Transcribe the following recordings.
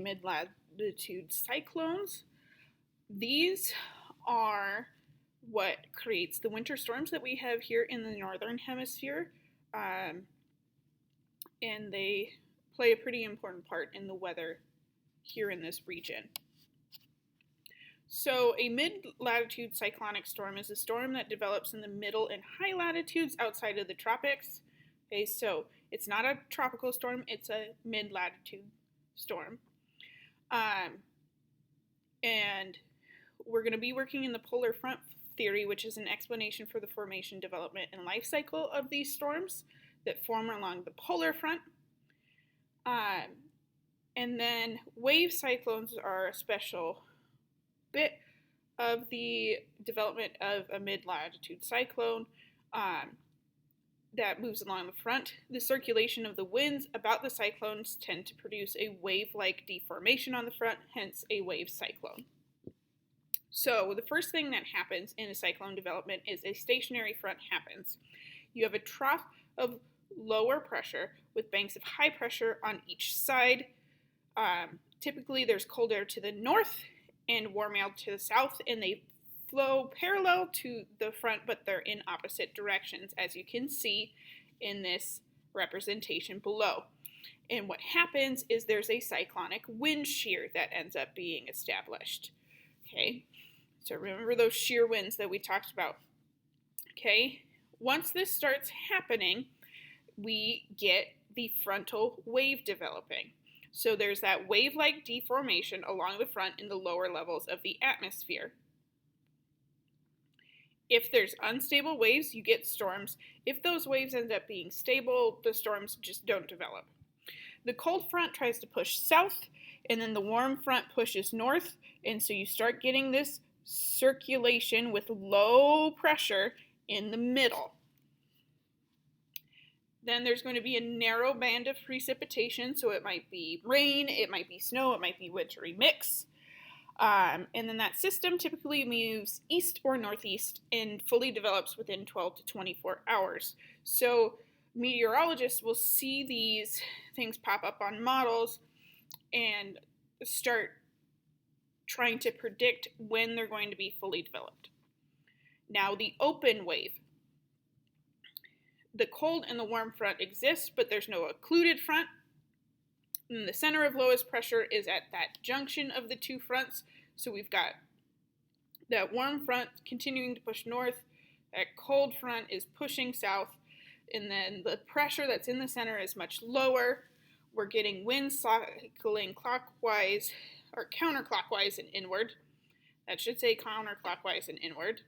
mid-latitude cyclones. These are what creates the winter storms that we have here in the northern hemisphere, and they play a pretty important part in the weather here in this region. So a mid-latitude cyclonic storm is a storm that develops in the middle and high latitudes outside of the tropics. Okay, so it's not a tropical storm, it's a mid-latitude storm. And we're going to be working in the polar front theory, which is an explanation for the formation, development, and life cycle of these storms that form along the polar front. And then wave cyclones are a special bit of the development of a mid-latitude cyclone that moves along the front. The circulation of the winds about the cyclones tend to produce a wave-like deformation on the front, hence a wave cyclone. So the first thing that happens in a cyclone development is a stationary front happens. You have a trough of lower pressure with banks of high pressure on each side. Typically there's cold air to the north and warm air to the south, and they flow parallel to the front, but they're in opposite directions, as you can see in this representation below. And what happens is there's a cyclonic wind shear that ends up being established. Okay, so remember those shear winds that we talked about. Okay, once this starts happening, we get the frontal wave developing. So there's that wave-like deformation along the front in the lower levels of the atmosphere. If there's unstable waves, you get storms. If those waves end up being stable, the storms just don't develop. The cold front tries to push south, and then the warm front pushes north, and so you start getting this circulation with low pressure in the middle. Then there's going to be a narrow band of precipitation, so it might be rain, it might be snow, it might be wintry mix. And then that system typically moves east or northeast and fully develops within 12 to 24 hours. So meteorologists will see these things pop up on models and start trying to predict when they're going to be fully developed. Now, the open wave. The cold and the warm front exist, but there's no occluded front. And the center of lowest pressure is at that junction of the two fronts. So we've got that warm front continuing to push north, that cold front is pushing south, and then the pressure that's in the center is much lower. We're getting winds cycling clockwise or counterclockwise and inward. That should say counterclockwise and inward.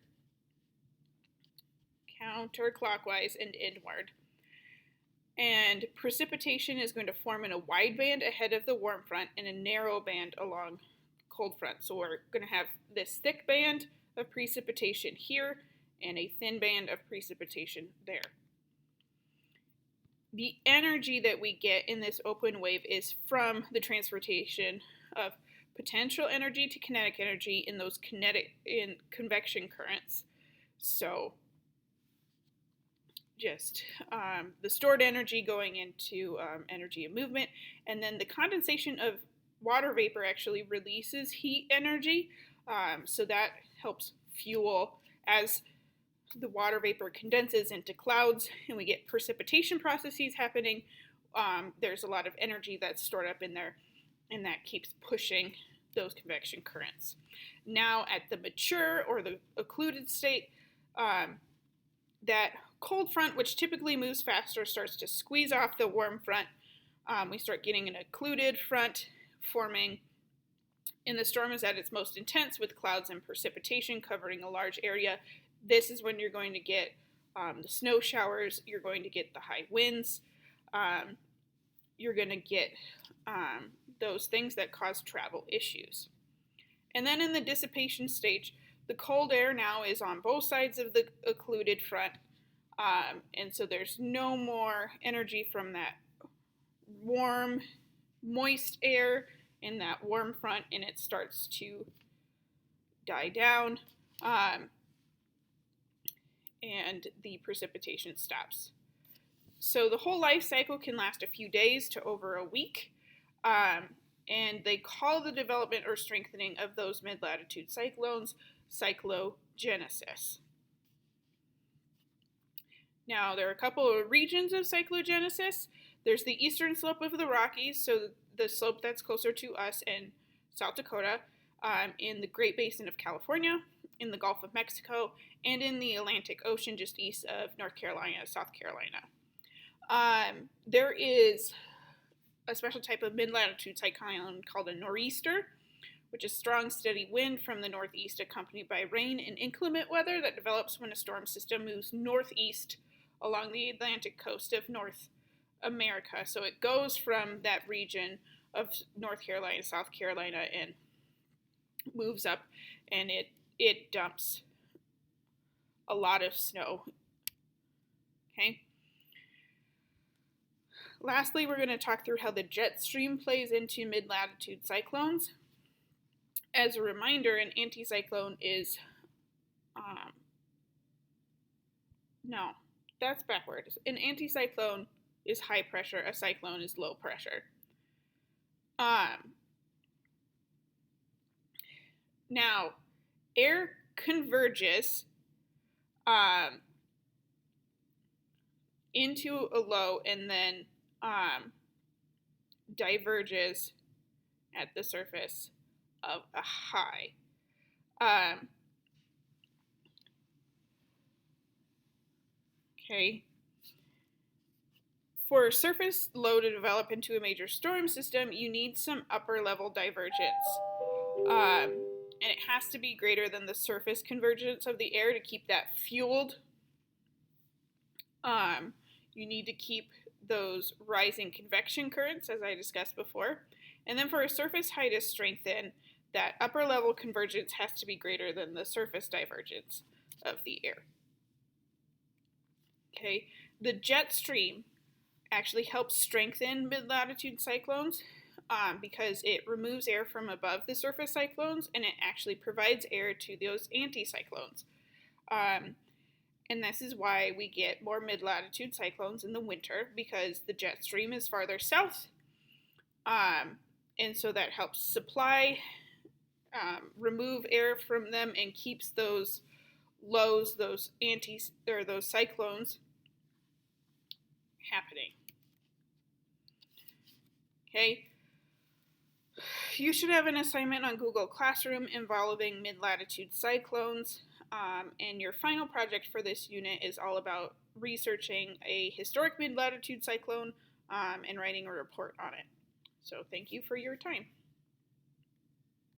Counterclockwise and inward. And precipitation is going to form in a wide band ahead of the warm front and a narrow band along cold front. So we're going to have this thick band of precipitation here and a thin band of precipitation there. The energy that we get in this open wave is from the transportation of potential energy to kinetic energy in those convection currents. So just the stored energy going into energy of movement, and then the condensation of water vapor actually releases heat energy, so that helps fuel as the water vapor condenses into clouds and we get precipitation processes happening. There's a lot of energy that's stored up in there, and that keeps pushing those convection currents. Now at the mature or the occluded state, that cold front, which typically moves faster, starts to squeeze off the warm front. We start getting an occluded front forming, and the storm is at its most intense with clouds and precipitation covering a large area. This is when you're going to get the snow showers, you're going to get the high winds, you're going to get those things that cause travel issues. And then in the dissipation stage, the cold air now is on both sides of the occluded front, and so there's no more energy from that warm, moist air in that warm front, and it starts to die down, and the precipitation stops. So the whole life cycle can last a few days to over a week. and they call the development or strengthening of those mid-latitude cyclones cyclogenesis. Now, there are a couple of regions of cyclogenesis. There's the eastern slope of the Rockies, so the slope that's closer to us in South Dakota, in the Great Basin of California, in the Gulf of Mexico, and in the Atlantic Ocean just east of North Carolina, South Carolina. There is a special type of mid-latitude cyclone called a nor'easter, which is strong, steady wind from the northeast accompanied by rain and inclement weather that develops when a storm system moves northeast along the Atlantic coast of North America. So it goes from that region of North Carolina, South Carolina, and moves up, and it dumps a lot of snow. Okay. Lastly, we're going to talk through how the jet stream plays into mid-latitude cyclones. As a reminder, an anticyclone is, no, that's backwards. An anticyclone is high pressure, a cyclone is low pressure. Now, air converges into a low and then diverges at the surface of a high. Okay. For a surface low to develop into a major storm system, you need some upper level divergence. And it has to be greater than the surface convergence of the air to keep that fueled. You need to keep those rising convection currents, as I discussed before. And then for a surface high to strengthen, that upper level convergence has to be greater than the surface divergence of the air. Okay, the jet stream actually helps strengthen mid-latitude cyclones because it removes air from above the surface cyclones and it actually provides air to those anticyclones. And this is why we get more mid-latitude cyclones in the winter, because the jet stream is farther south. And so that helps supply, remove air from them, and keeps those lows, those cyclones happening. Okay. You should have an assignment on Google Classroom involving mid-latitude cyclones. And your final project for this unit is all about researching a historic mid-latitude cyclone and writing a report on it. So thank you for your time.